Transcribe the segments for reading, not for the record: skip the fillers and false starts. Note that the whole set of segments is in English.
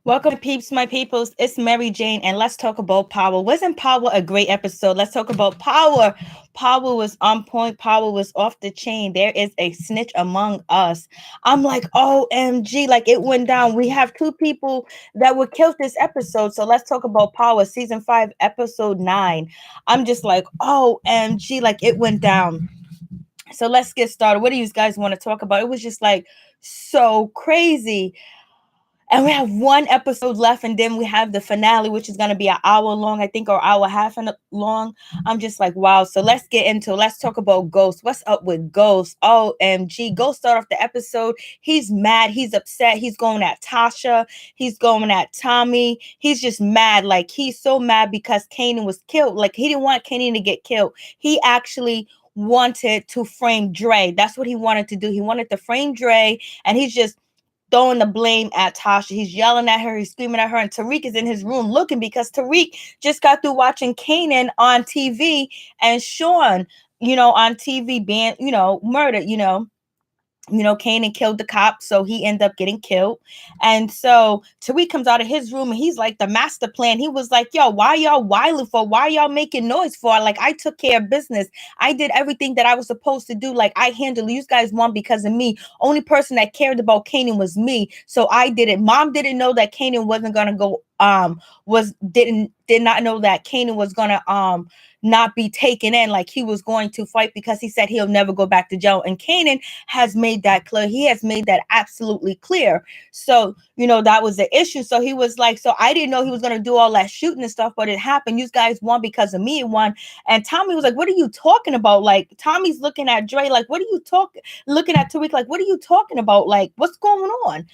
Welcome, peeps, my peoples. It's Mary Jane, and let's talk about Power. Wasn't Power a great episode? Let's talk about Power. Power was on point. Power was off the chain. There is a snitch among us. I'm like, OMG, like it went down. We have two people that were killed this episode. So let's talk about Power, season 5, episode 9. I'm just like, OMG, like it went down. So let's get started. What do you guys want to talk about? It was just like so crazy. And we have one episode left, and then we have the finale, which is going to be an hour long, I think, or hour half and long. I'm just like, wow. So let's talk about Ghost. What's up with Ghost? OMG. Ghost start off the episode. He's mad. He's upset. He's going at Tasha. He's going at Tommy. He's just mad. Like, he's so mad because Kanan was killed. Like, he didn't want Kanan to get killed. He actually wanted to frame Dre. That's what he wanted to do. He wanted to frame Dre, and he's just throwing the blame at Tasha. He's yelling at her. He's screaming at her. And Tariq is in his room looking because Tariq just got through watching Kanan on TV and Sean, on TV being, murdered, Kanan killed the cop, so he ended up getting killed. And so Tariq comes out of his room and he's like, the master plan. He was like, yo, why y'all wilding for? Why y'all making noise for? Like, I took care of business. I did everything that I was supposed to do. Like, I handled you guys won because of me. Only person that cared about Kanan was me. So I did it. Mom didn't know that Kanan wasn't gonna go, did not know that Kanan was gonna not be taken in, like he was going to fight, because he said he'll never go back to jail. And Kanan has made that clear. He has made that absolutely clear. So, that was the issue. So he was like, so I didn't know he was going to do all that shooting and stuff, but it happened. You guys won because of me. It won. And Tommy was like, what are you talking about? Like, Tommy's looking at Dre, like, what are you looking at Tariq, like, what are you talking about? Like, what's going on? And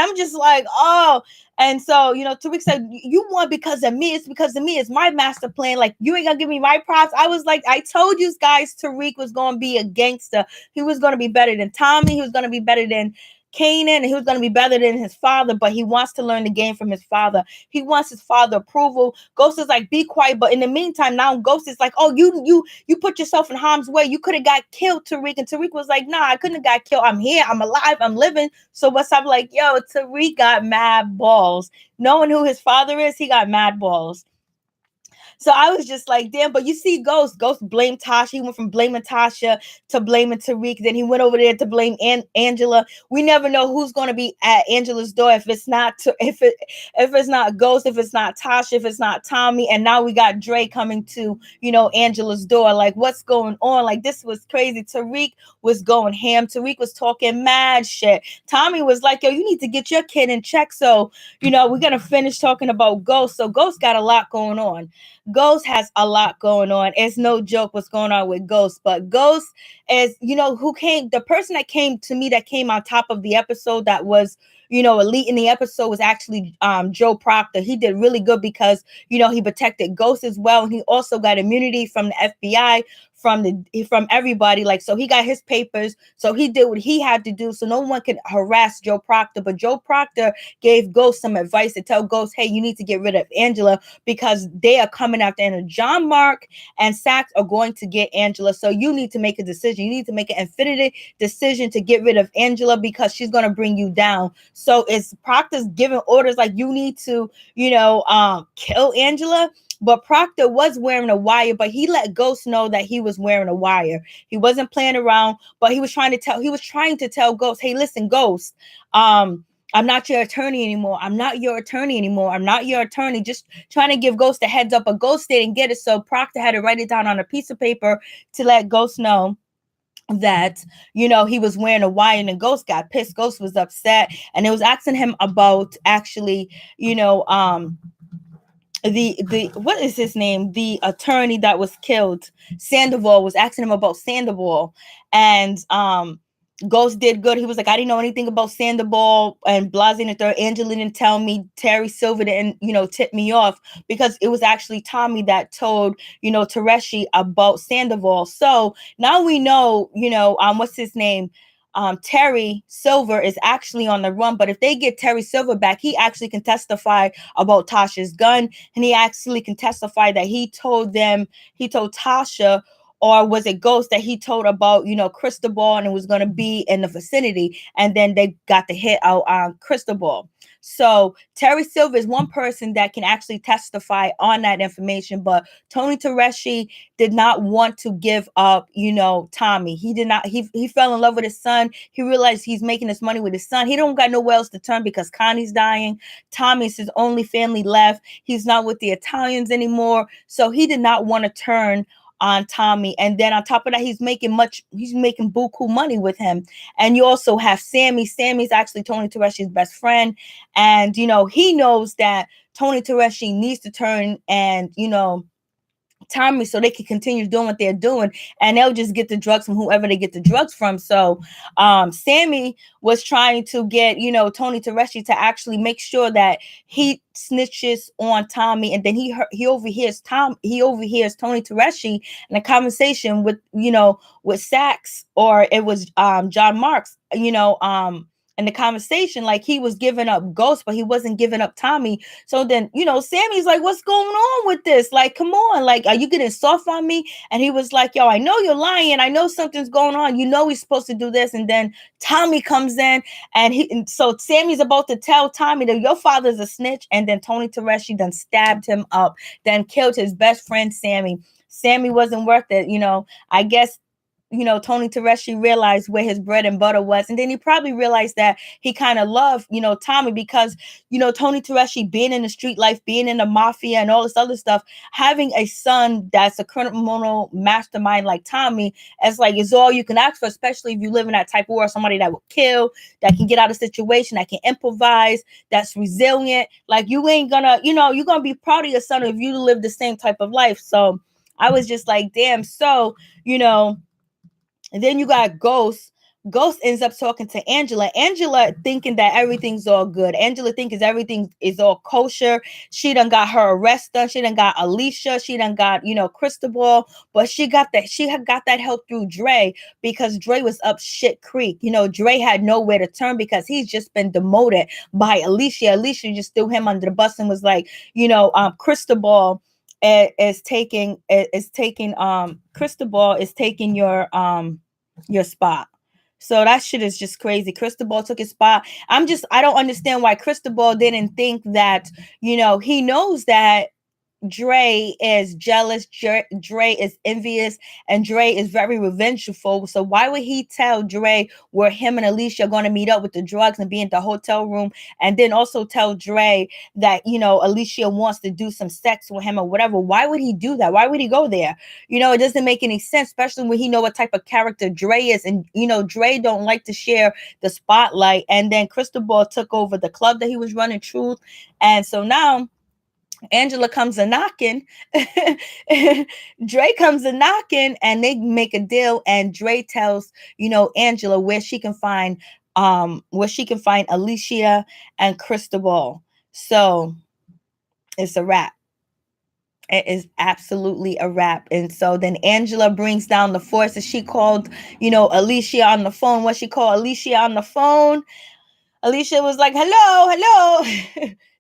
I'm just like, oh. And so, Tariq said, you won because of me. It's because of me. It's my master plan. Like, you ain't gonna give me my props. I was like, I told you guys Tariq was gonna be a gangster. He was gonna be better than Tommy. He was gonna be better than Kanan, and he was going to be better than his father, but he wants to learn the game from his father. He wants his father approval. Ghost is like, be quiet. But in the meantime, now Ghost is like, oh, you put yourself in harm's way. You could have got killed, Tariq. And Tariq was like, nah, I couldn't have got killed. I'm here. I'm alive. I'm living. So what's up? Like, yo, Tariq got mad balls. Knowing who his father is, he got mad balls. So I was just like, damn, but you see Ghost blamed Tasha. He went from blaming Tasha to blaming Tariq. Then he went over there to blame Angela. We never know who's going to be at Angela's door if it's not if it's not Ghost, if it's not Tasha, if it's not Tommy. And now we got Dre coming to, Angela's door. Like, what's going on? Like, this was crazy. Tariq was going ham. Tariq was talking mad shit. Tommy was like, yo, you need to get your kid in check. So, we're going to finish talking about Ghost. So Ghost got a lot going on. Ghost has a lot going on. It's no joke what's going on with Ghost, but Ghost is, the person that came to me, that came on top of the episode, that was, elite in the episode, was actually Joe Proctor. He did really good because, he protected Ghost as well. And he also got immunity from the FBI, from everybody. Like, so he got his papers. So he did what he had to do. So no one could harass Joe Proctor. But Joe Proctor gave Ghost some advice to tell Ghost, hey, you need to get rid of Angela because they are coming after Angela. John Mark and Sax are going to get Angela. So you need to make a decision. You need to make an infinite decision to get rid of Angela because she's going to bring you down. So it's Proctor's giving orders like, you need to, kill Angela. But Proctor was wearing a wire, but he let Ghost know that he was wearing a wire. He wasn't playing around, but he was trying to tell Ghost, hey, listen, Ghost, I'm not your attorney anymore. I'm not your attorney anymore. I'm not your attorney. Just trying to give Ghost a heads up, but Ghost didn't get it. So Proctor had to write it down on a piece of paper to let Ghost know that, he was wearing a wire, and Ghost got pissed. Ghost was upset, and it was asking him about actually, the what is his name? The attorney that was killed, Sandoval, was asking him about Sandoval, and Ghost did good. He was like, I didn't know anything about Sandoval and Blasey and third. Angela didn't tell me. Terry Silver didn't, tip me off, because it was actually Tommy that told, Tereshi about Sandoval. So now we know, what's his name? Terry Silver is actually on the run, but if they get Terry Silver back, he actually can testify about Tasha's gun, and he actually can testify that he told Tasha or was it Ghost that he told about, Cristobal, and it was going to be in the vicinity, and then they got the hit out on Cristobal. So Terry Silver is one person that can actually testify on that information, but Tony Tereshi did not want to give up, Tommy. He did not. He fell in love with his son. He realized he's making his money with his son. He don't got nowhere else to turn because Connie's dying. Tommy's his only family left. He's not with the Italians anymore, so he did not want to turn on Tommy. And then on top of that, he's making buku money with him. And you also have Sammy. Sammy's actually Tony Tereshi's best friend. And, he knows that Tony Tereshi needs to turn and, Tommy so they can continue doing what they're doing, and they'll just get the drugs from whoever they get the drugs from. So Sammy was trying to get Tony Tereshi to actually make sure that he snitches on Tommy, and then he overhears Tony Tereshi in a conversation with Sax, or it was John Marks, in the conversation, like he was giving up Ghost, but he wasn't giving up Tommy. So then, Sammy's like, what's going on with this? Like, come on, like, are you getting soft on me? And he was like, yo, I know you're lying. I know something's going on. He's supposed to do this. And then Tommy comes in, and so Sammy's about to tell Tommy that your father's a snitch. And then Tony Tereshi then stabbed him up, then killed his best friend, Sammy. Sammy wasn't worth it. I guess Tony Tereshi realized where his bread and butter was. And then he probably realized that he kind of loved, Tommy, because, Tony Tereshi being in the street life, being in the mafia and all this other stuff, having a son that's a criminal mastermind like Tommy, is all you can ask for, especially if you live in that type of world, somebody that will kill, that can get out of situation, that can improvise, that's resilient. Like, you ain't gonna, you're gonna be proud of your son if you live the same type of life. So I was just like, damn. So, and then you got Ghost. Ghost ends up talking to Angela. Angela thinking that everything's all good. Angela thinking everything is all kosher. She done got her arrest done. She done got Alicia. She done got, Cristobal. But she got that help through Dre, because Dre was up shit creek. Dre had nowhere to turn because he's just been demoted by Alicia. Alicia just threw him under the bus and was like, Cristobal is taking Cristobal is taking your spot. So that shit is just crazy. Cristobal took his spot. I don't understand why Cristobal didn't think that, he knows that Dre is jealous, Dre is envious, and Dre is very revengeful. So why would he tell Dre where him and Alicia are going to meet up with the drugs and be in the hotel room, and then also tell Dre that, Alicia wants to do some sex with him or whatever? Why would he do that? Why would he go there? It doesn't make any sense, especially when he know what type of character Dre is. And, Dre don't like to share the spotlight. And then Cristobal took over the club that he was running, Truth. And so now Angela comes a knocking. Dre comes a knocking, and they make a deal. And Dre tells, Angela where she can find Alicia and Cristobal. So it's a wrap. It is absolutely a wrap. And so then Angela brings down the force. She called, Alicia on the phone. What she called Alicia on the phone? Alicia was like, hello.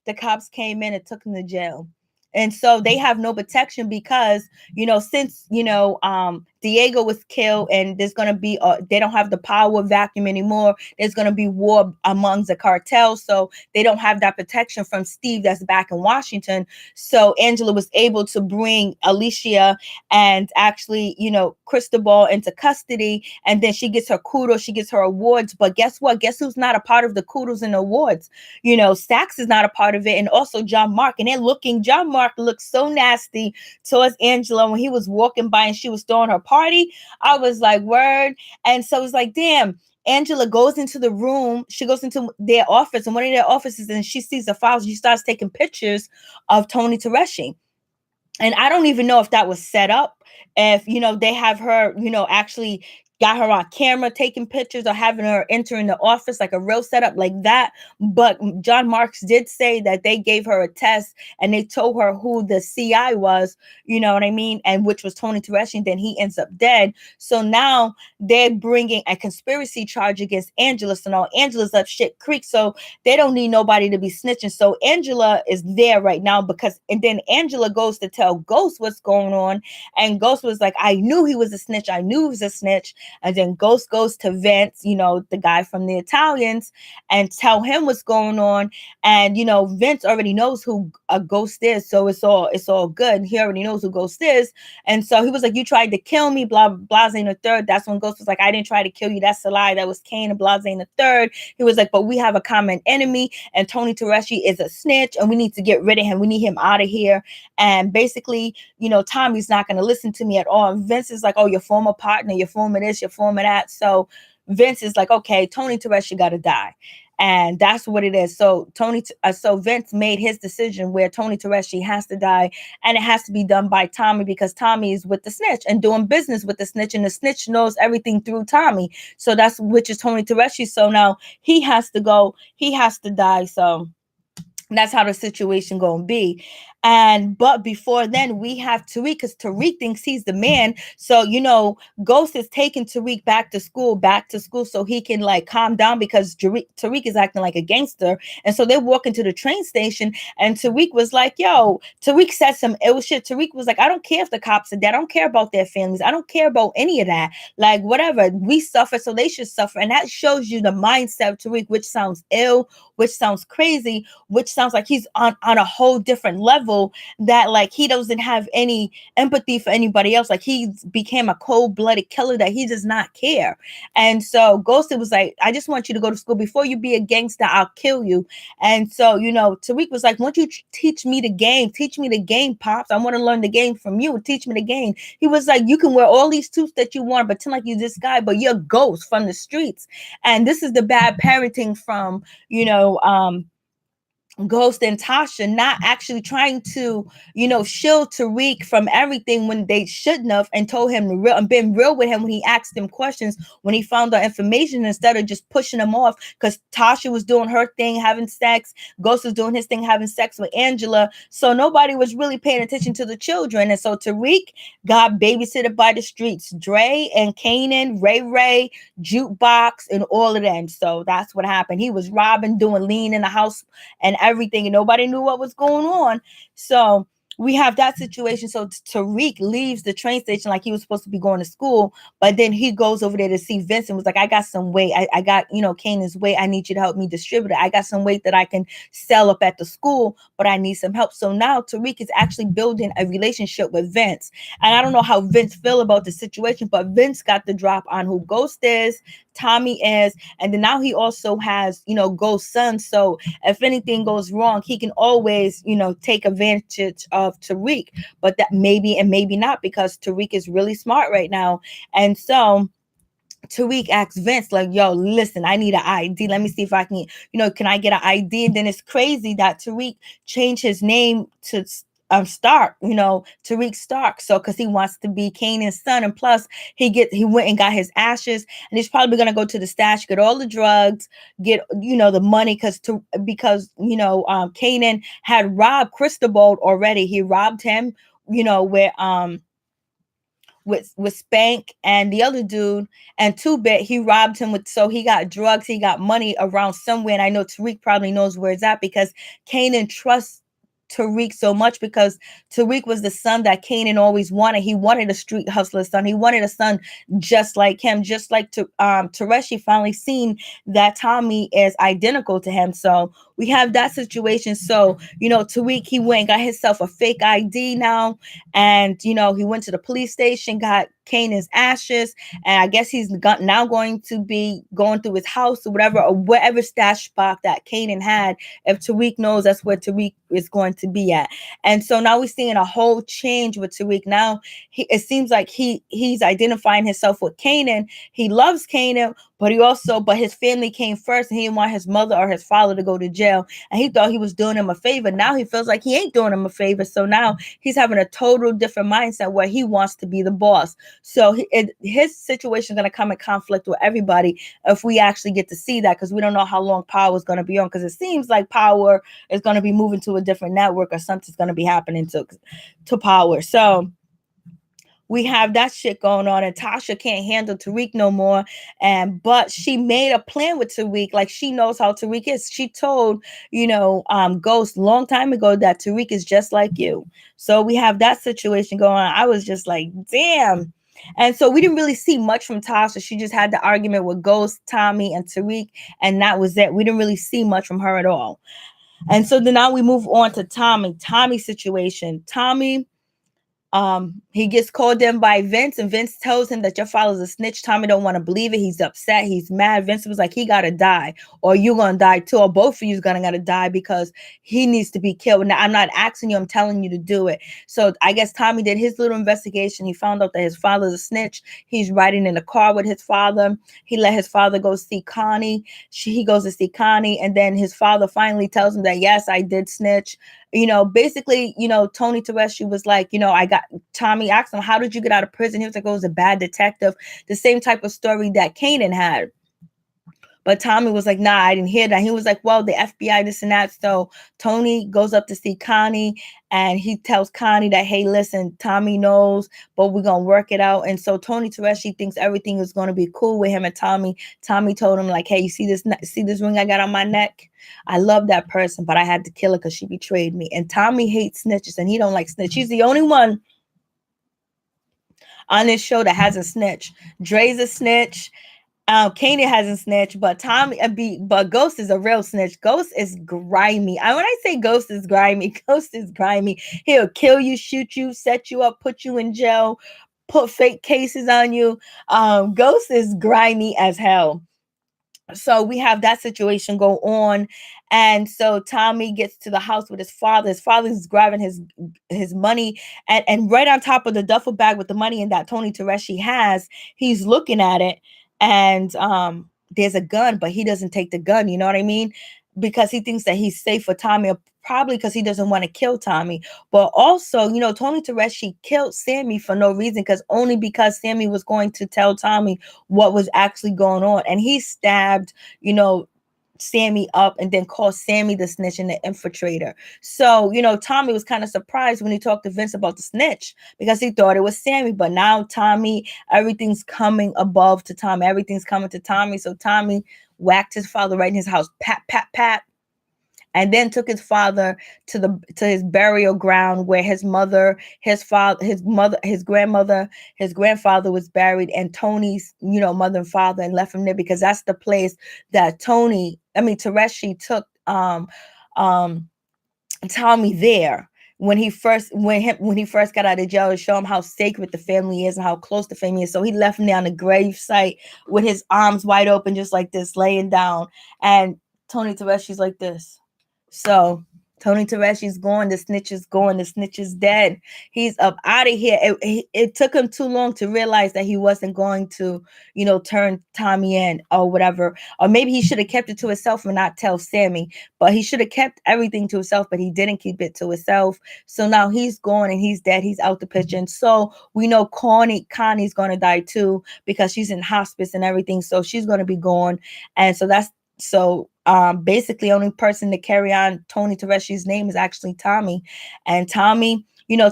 The cops came in and took him to jail. And so they have no protection because, since, Diego was killed, and there's going to be, they don't have the power vacuum anymore. There's going to be war amongst the cartels. So they don't have that protection from Steve that's back in Washington. So Angela was able to bring Alicia and actually, Cristobal into custody. And then she gets her kudos, she gets her awards. But guess what? Guess who's not a part of the kudos and awards? Sax is not a part of it. And also John Mark. And John Mark looked so nasty towards Angela when he was walking by and she was throwing her party. I was like, word. And so it's like, damn. Angela goes into the room. She goes into their office, and one of their offices, and she sees the files. She starts taking pictures of Tony Tereshi. And I don't even know if that was set up, if, they have her, actually got her on camera taking pictures or having her entering the office like a real setup like that. But John Marks did say that they gave her a test and they told her who the CI was, you know what I mean? And which was Tony Tereshi, then he ends up dead. So now they're bringing a conspiracy charge against Angela. So now Angela's up shit creek. So they don't need nobody to be snitching. So Angela is there right now because, and then Angela goes to tell Ghost what's going on. And Ghost was like, I knew he was a snitch. I knew he was a snitch. And then Ghost goes to Vince, you know, the guy from the Italians, and tell him what's going on. And you know, Vince already knows who a Ghost is, so it's all good. He already knows who Ghost is. And so he was like, you tried to kill me, blah blah in the third. That's when Ghost was like, I didn't try to kill you. That's a lie. That was Kane and Blase in the third. He was like, but we have a common enemy, and Tony Tereshi is a snitch, and we need to get rid of him. We need him out of here. And basically, you know, Tommy's not going to listen to me at all. And Vince is like, oh, your former partner, your former this, your former that. So Vince is like, okay, Tony Tereshi got to die. And that's what it is. So so Vince made his decision where Tony Tereshi has to die, and it has to be done by Tommy because Tommy is with the snitch and doing business with the snitch, and the snitch knows everything through Tommy. So that's which is Tony Tereshi. So now he has to go, he has to die. So that's how the situation gonna be. And but before then, we have Tariq, because Tariq thinks he's the man. So you know, Ghost is taking Tariq back to school, so he can like calm down because Tariq is acting like a gangster. And so they walk into the train station, and Tariq was like, "Yo," Tariq said some ill shit. Tariq was like, "I don't care if the cops are dead. I don't care about their families. I don't care about any of that. Like whatever, we suffer, so they should suffer." And that shows you the mindset of Tariq, which sounds ill, which sounds crazy, which sounds like he's on a whole different level, that like he doesn't have any empathy for anybody else. Like he became a cold-blooded killer that he does not care. And so Ghosted was like, I just want you to go to school. Before you be a gangster, I'll kill you. And so, you know, Tariq was like, won't you teach me the game? Teach me the game, Pops. I want to learn the game from you. Teach me the game. He was like, you can wear all these suits that you want, pretend like you're this guy, but you're Ghost from the streets. And this is the bad parenting from, you know, Ghost and Tasha, not actually trying to, you know, shield Tariq from everything when they shouldn't have, and told him the real and been real with him when he asked him questions, when he found out information, instead of just pushing him off. Because Tasha was doing her thing, having sex. Ghost was doing his thing, having sex with Angela. So nobody was really paying attention to the children. And so Tariq got babysitted by the streets. Dre and Kanan, Ray, Jukebox, and all of them. So that's what happened. He was robbing, doing lean in the house and everything, and nobody knew what was going on. So we have that situation. So Tariq leaves the train station like he was supposed to be going to school, but then he goes over there to see Vincent. Was like, I got some weight. I got, you know, Kanan's weight. I need you to help me distribute it. I got some weight that I can sell up at the school, but I need some help. So now Tariq is actually building a relationship with Vince. And I don't know how Vince feel about the situation, but Vince got the drop on who Ghost is, Tommy is, and then now he also has, you know, Ghost's son. So if anything goes wrong, he can always, you know, take advantage of Tariq. But that maybe and maybe not, because Tariq is really smart right now. And so Tariq asks Vince, like, yo, listen, I need an ID. Let me see if I can, you know, can I get an ID? And then it's crazy that Tariq changed his name to Stark, you know, Tariq Stark. So because he wants to be Kanan's son. And plus he went and got his ashes, and he's probably gonna go to the stash, get all the drugs, get, you know, the money, because you know, Kanan had robbed Cristobal already. He robbed him, you know, with Spank and the other dude and Two Bit. He robbed him with, so he got drugs, he got money around somewhere. And I know Tariq probably knows where it's at, because Kanan trusts Tariq so much, because Tariq was the son that Kanan always wanted. He wanted a street hustler son. He wanted a son just like him, just like Tereshi finally seen that Tommy is identical to him. So we have that situation. So, you know, Tariq, he went and got himself a fake ID now. And, you know, he went to the police station, got Kanan's ashes. And I guess he's now going to be going through his house or whatever stash spot that Kanan had. If Tariq knows, that's where Tariq is going to be at. And so now we're seeing a whole change with Tariq. Now it seems like he's identifying himself with Kanan. He loves Kanan, but his family came first, and he didn't want his mother or his father to go to jail. jail, and he thought he was doing him a favor. Now he feels like he ain't doing him a favor. So now he's having a total different mindset where he wants to be the boss. So his situation is going to come in conflict with everybody if we actually get to see that, because we don't know how long Power is going to be on, because it seems like Power is going to be moving to a different network, or something's going to be happening to Power. So we have that shit going on, and Tasha can't handle Tariq no more. But she made a plan with Tariq. Like, she knows how Tariq is. She told, Ghost long time ago that Tariq is just like you. So we have that situation going on. I was just like, damn. And so we didn't really see much from Tasha. She just had the argument with Ghost, Tommy, and Tariq, and that was it. We didn't really see much from her at all. And so then now we move on to Tommy's situation. Tommy, he gets called in by Vince, and Vince tells him that your father's a snitch. Tommy don't want to believe it. He's upset. He's mad. Vince was like, he gotta die, or you gonna die too, or both of you's gonna gotta die, because he needs to be killed. Now, I'm not asking you, I'm telling you to do it. So I guess Tommy did his little investigation. He found out that his father's a snitch. He's riding in a car with his father. He let his father go see Connie. He goes to see Connie, and then his father finally tells him that, yes, I did snitch. Basically, Tony Tereshi was like, Tommy asked him, how did you get out of prison? He was like, oh, it was a bad detective. The same type of story that Kanan had. But Tommy was like, nah, I didn't hear that. He was like, well, the FBI, this and that. So Tony goes up to see Connie, and he tells Connie that, hey, listen, Tommy knows, but we're going to work it out. And so Tony Tereshi thinks everything is going to be cool with him and Tommy. Tommy told him, like, hey, you see this ring I got on my neck? I love that person, but I had to kill her because she betrayed me. And Tommy hates snitches, and he don't like snitch. He's the only one on this show that hasn't snitched. Dre's a snitch. Kanan hasn't snitched, but but Ghost is a real snitch. Ghost is grimy. When I say Ghost is grimy, Ghost is grimy. He'll kill you, shoot you, set you up, put you in jail, put fake cases on you. Ghost is grimy as hell. So we have that situation go on. And so Tommy gets to the house with his father. His father's grabbing his money, and right on top of the duffel bag with the money in that Tony Tereshi has, he's looking at it, and there's a gun, but he doesn't take the gun, you know what I mean? Because he thinks that he's safe for Tommy, or probably because he doesn't want to kill Tommy. But also, Tony Tereshi killed Sammy for no reason, only because Sammy was going to tell Tommy what was actually going on. And he stabbed, Sammy up, and then called Sammy the snitch and the infiltrator. So, Tommy was kind of surprised when he talked to Vince about the snitch, because he thought it was Sammy. But now Tommy, everything's coming above to Tommy. Everything's coming to Tommy. So Tommy whacked his father right in his house. Pat, pat, pat. And then took his father to his burial ground, where his mother, his grandmother, his grandfather was buried, and Tony's, mother and father, and left him there, because that's the place that Tereshi took Tommy there when he first got out of jail, to show him how sacred the family is and how close the family is. So he left him there on the grave site with his arms wide open, just like this, laying down. And Tony Tereshi's like this. So Tony Tereshi's gone. The snitch is gone. The snitch is dead. He's up out of here. It took him too long to realize that he wasn't going to, turn Tommy in or whatever. Or maybe he should have kept it to himself and not tell Sammy. But he should have kept everything to himself, but he didn't keep it to himself. So now he's gone and he's dead. He's out the picture. And so we know Connie's going to die too, because she's in hospice and everything. So she's going to be gone. And so basically only person to carry on Tony Tereshi's name is actually Tommy. And Tommy,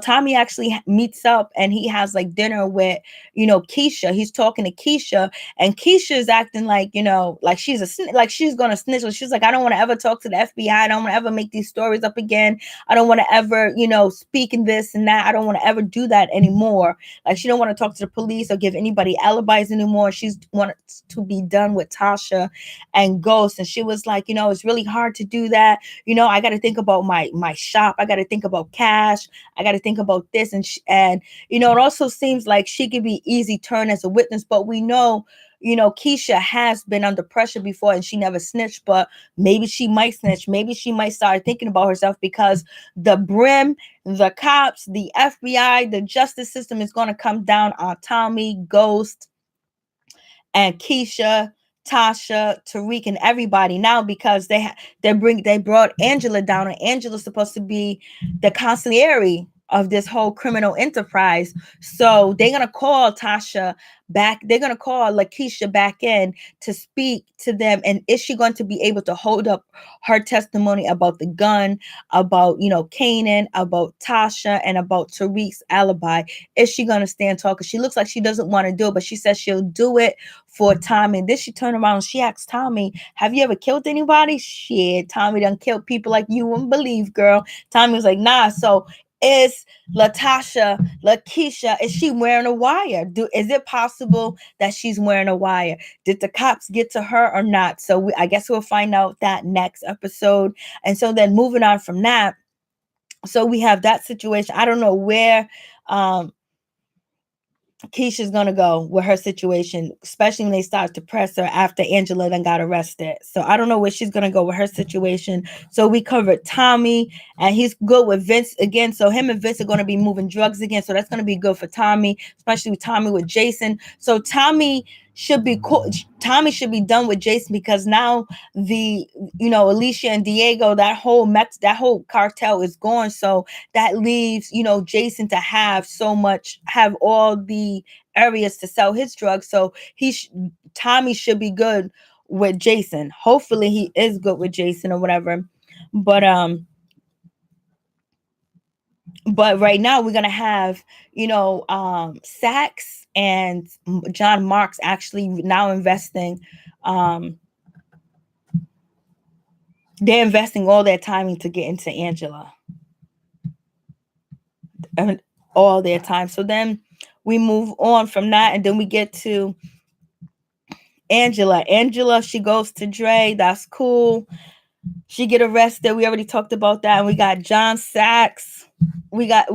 Tommy actually meets up, and he has like dinner with, Keisha. He's talking to Keisha, and Keisha is acting like, like she's she's gonna snitch. She's like, I don't want to ever talk to the FBI. I don't want to ever make these stories up again. I don't want to ever, speak in this and that. I don't want to ever do that anymore. Like, she don't want to talk to the police or give anybody alibis anymore. She's wanted to be done with Tasha and Ghost. And she was like, it's really hard to do that. I got to think about my shop. I got to think about cash. I got to think about this. And it also seems like she could be easy turned as a witness, but we know, Keisha has been under pressure before, and she never snitched, but maybe she might snitch. Maybe she might start thinking about herself, because the brim, the cops, the FBI, the justice system is going to come down on Tommy, Ghost, and Keisha, Tasha, Tariq, and everybody now because they brought Angela down, and Angela's supposed to be the consigliere of this whole criminal enterprise. So they're gonna call Tasha back. They're gonna call Lakeisha back in to speak to them. And is she going to be able to hold up her testimony about the gun, about Kanan, about Tasha, and about Tariq's alibi? Is she gonna stand tall? Because she looks like she doesn't want to do it, but she says she'll do it for Tommy. And then she turned around and she asked Tommy, "Have you ever killed anybody?" Shit, Tommy done killed people like you wouldn't believe, girl. Tommy was like, "Nah." So is Lakeisha, is she wearing a wire? Is it possible that she's wearing a wire? Did the cops get to her or not? So I guess we'll find out that next episode. And so then moving on from that, so we have that situation. I don't know where Keisha's gonna go with her situation, especially when they start to press her after Angela then got arrested. So I don't know where she's gonna go with her situation. So we covered Tommy, and he's good with Vince again. So him and Vince are gonna be moving drugs again. So that's gonna be good for Tommy, especially with Tommy with Jason. So Tommy should be cool. Tommy should be done with Jason because now the Alicia and Diego, that whole cartel is gone. So that leaves Jason to have all the areas to sell his drugs. So Tommy should be good with Jason. Hopefully he is good with Jason or whatever. But right now we're gonna have Sachs and John Marks actually now investing. They're investing all their timing to get into Angela. And all their time. So then we move on from that, and then we get to Angela, she goes to Dre. That's cool. She get arrested. We already talked about that. And we got John Sachs. We got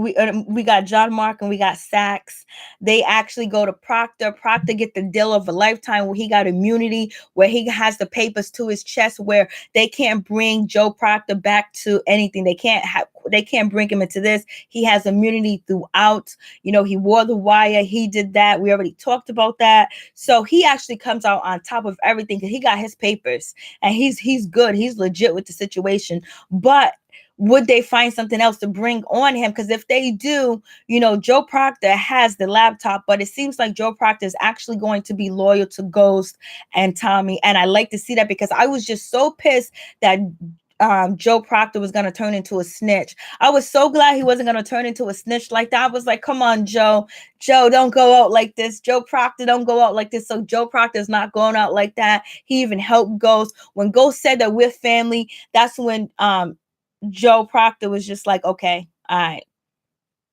John Mark, and we got Sachs. They actually go to Proctor. Proctor get the deal of a lifetime where he got immunity, where he has the papers to his chest, where they can't bring Joe Proctor back to anything. They can't bring him into this. He has immunity throughout. He wore the wire. He did that. We already talked about that. So he actually comes out on top of everything because he got his papers, and he's good. He's legit with the situation. But would they find something else to bring on him? Because if they do, Joe Proctor has the laptop, but it seems like Joe Proctor is actually going to be loyal to Ghost and Tommy. And I like to see that because I was just so pissed that Joe Proctor was going to turn into a snitch. I was so glad he wasn't going to turn into a snitch like that. I was like, come on, Joe, don't go out like this. Joe Proctor, don't go out like this. So Joe Proctor is not going out like that. He even helped Ghost. When Ghost said that we're family, that's when Joe Proctor was just like, okay, all right,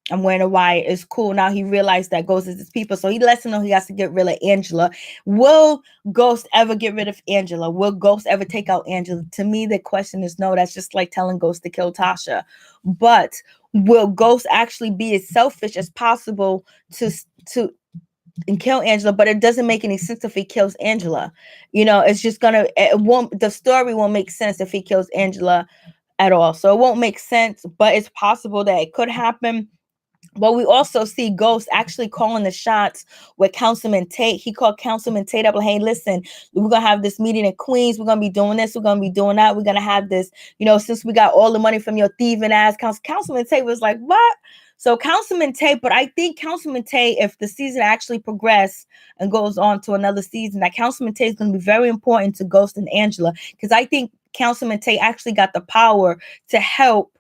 I'm wearing a wire. It's cool. Now he realized that Ghost is his people. So he lets him know he has to get rid of Angela. Will Ghost ever get rid of Angela? Will Ghost ever take out Angela? To me, the question is no. That's just like telling Ghost to kill Tasha. But will Ghost actually be as selfish as possible to kill Angela? But it doesn't make any sense if he kills Angela. It's just the story won't make sense if he kills Angela at all. So it won't make sense, but it's possible that it could happen. But we also see Ghost actually calling the shots with Councilman Tate. He called Councilman Tate up like, hey, listen, we're going to have this meeting in Queens. We're going to be doing this. We're going to be doing that. We're going to have this, since we got all the money from your thieving ass. Councilman Tate was like, what? So Councilman Tate, but I think Councilman Tate, if the season actually progresses and goes on to another season, that Councilman Tate is going to be very important to Ghost and Angela, because I think Councilman Tate actually got the power to help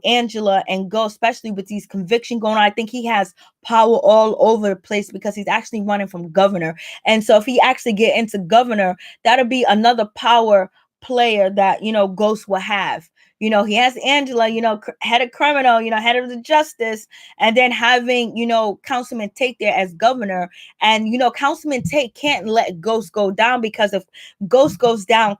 Angela and Ghost, especially with these convictions going on. I think he has power all over the place because he's actually running from governor. And so if he actually get into governor, that'll be another power player that, Ghost will have. He has Angela, head of criminal, head of the justice, and then having, Councilman Tate there as governor. And, Councilman Tate can't let Ghost go down, because if Ghost goes down,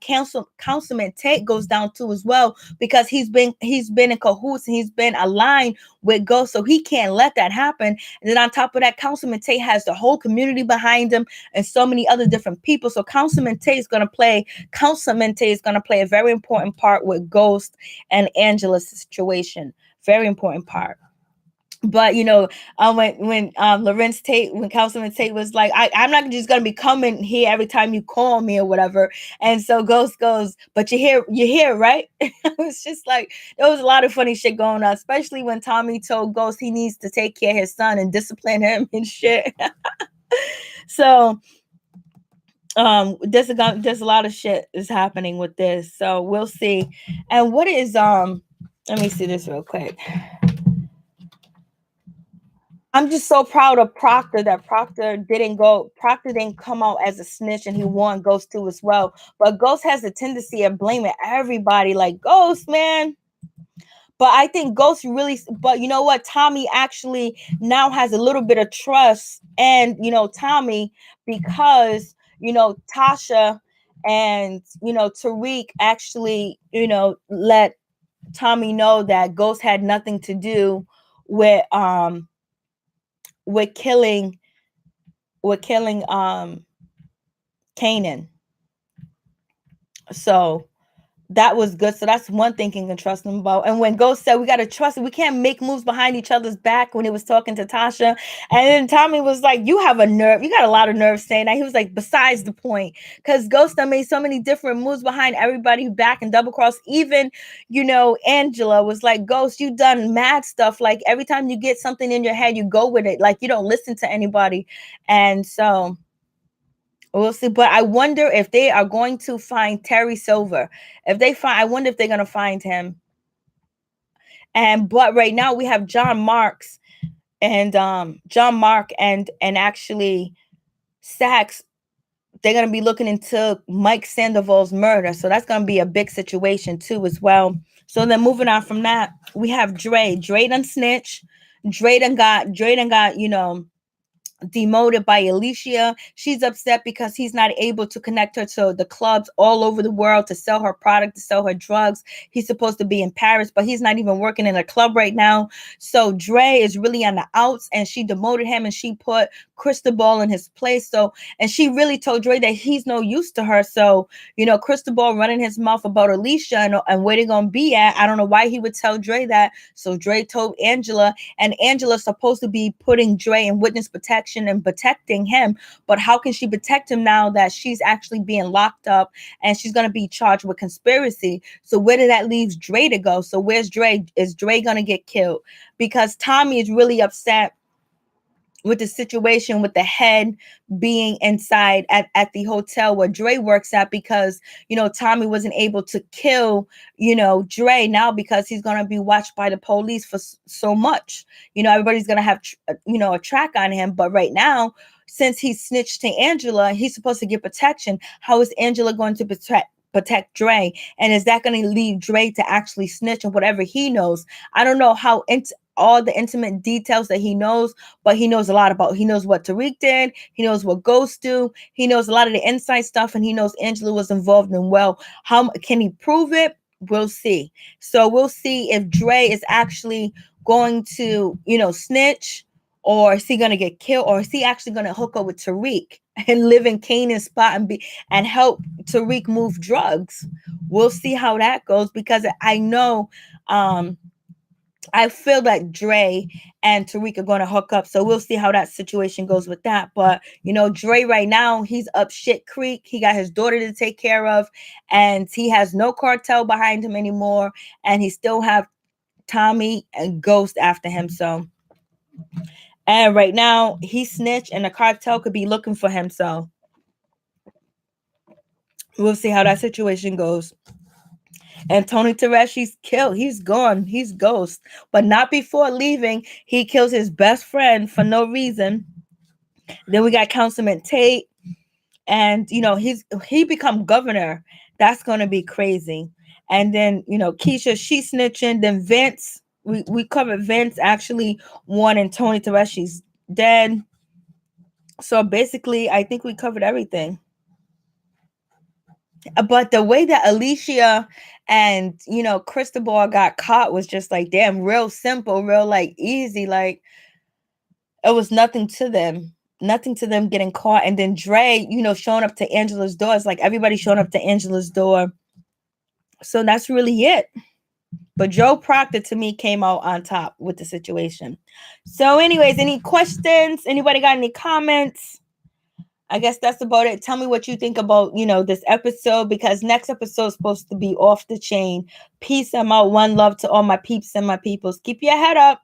Councilman Tate goes down too as well, because he's been in cahoots and he's been aligned with Ghost. So he can't let that happen. And then on top of that, Councilman Tate has the whole community behind him and so many other different people. So Councilman Tate is going to play a very important part with Ghost and Angela's situation. Very important part. But when Lorenz Tate, when Councilman Tate was like, I'm not just gonna be coming here every time you call me or whatever. And so Ghost goes, but you're here, right? It was just like there was a lot of funny shit going on, especially when Tommy told Ghost he needs to take care of his son and discipline him and shit. So there's a lot of shit is happening with this. So we'll see. And what is let me see this real quick. I'm just so proud of Proctor that Proctor didn't come out as a snitch and he won Ghost too as well. But Ghost has a tendency of blaming everybody like Ghost, man. But I think Ghost really, but you know what? Tommy actually now has a little bit of trust and, Tommy, because, Tasha and, Tariq actually, let Tommy know that Ghost had nothing to do with, with killing Kanan. So that was good. So that's one thing you can trust him about. And when Ghost said we gotta trust it, we can't make moves behind each other's back when he was talking to Tasha. And then Tommy was like, you have a nerve, you got a lot of nerve saying that. He was like, besides the point, because Ghost done made so many different moves behind everybody back and double cross. Even, Angela was like, Ghost, you done mad stuff. Like every time you get something in your head, you go with it. Like you don't listen to anybody. And so we'll see. But I wonder if they are going to find Terry Silver. I wonder if they're going to find him. But right now we have John Mark and actually Sachs. They're going to be looking into Mike Sandoval's murder. So that's going to be a big situation too as well. So then moving on from that, we have Dre. Dre done snitch. Dre done got, demoted by Alicia. She's upset because he's not able to connect her to the clubs all over the world to sell her product, to sell her drugs. He's supposed to be in Paris, but he's not even working in a club right now. So Dre is really on the outs, and she demoted him and she put Cristobal in his place. So, and she really told Dre that he's no use to her. So, Cristobal running his mouth about Alicia and where they're going to be at. I don't know why he would tell Dre that. So Dre told Angela, and Angela's supposed to be putting Dre in witness protection and protecting him. But how can she protect him now that she's actually being locked up and she's going to be charged with conspiracy? So where did that leave Dre to go? So where's Dre? Is Dre going to get killed? Because Tommy is really upset with the situation with the head being inside at the hotel where Dre works at, because, Tommy wasn't able to kill, Dre now because he's going to be watched by the police for so much. Everybody's going to have, a track on him. But right now, since he snitched to Angela, he's supposed to get protection. How is Angela going to protect Dre? And is that going to leave Dre to actually snitch on whatever he knows? I don't know how all the intimate details that he knows, but he knows a lot he knows what Tariq did, he knows what Ghost do, he knows a lot of the inside stuff, and he knows Angela was involved in. Well, how can he prove it? We'll see. So we'll see if Dre is actually going to, snitch, or is he going to get killed, or is he actually going to hook up with Tariq and live in Kanan's spot and help Tariq move drugs. We'll see how that goes, because I know I feel that Dre and Tariq are going to hook up. So we'll see how that situation goes with that. But, Dre right now, he's up shit creek. He got his daughter to take care of, and he has no cartel behind him anymore. And he still have Tommy and Ghost after him. So, and right now he snitched and the cartel could be looking for him. So we'll see how that situation goes. And Tony Tereshi's killed. He's gone. He's ghost. But not before leaving. He kills his best friend for no reason. Then we got Councilman Tate. And, he become governor. That's going to be crazy. And then, Keisha, she's snitching. Then Vince, we covered Vince actually won and Tony Tereshi's dead. So basically, I think we covered everything. But the way that Alicia and Cristobal got caught was just like, damn, real simple, real like easy. Like it was nothing to them getting caught. And then Dre, showing up to Angela's door. It's like everybody showing up to Angela's door. So that's really it. But Joe Proctor to me came out on top with the situation. So, anyways, any questions? Anybody got any comments? I guess that's about it. Tell me what you think about, this episode, because next episode is supposed to be off the chain. Peace. I'm out. One love to all my peeps and my peoples. Keep your head up.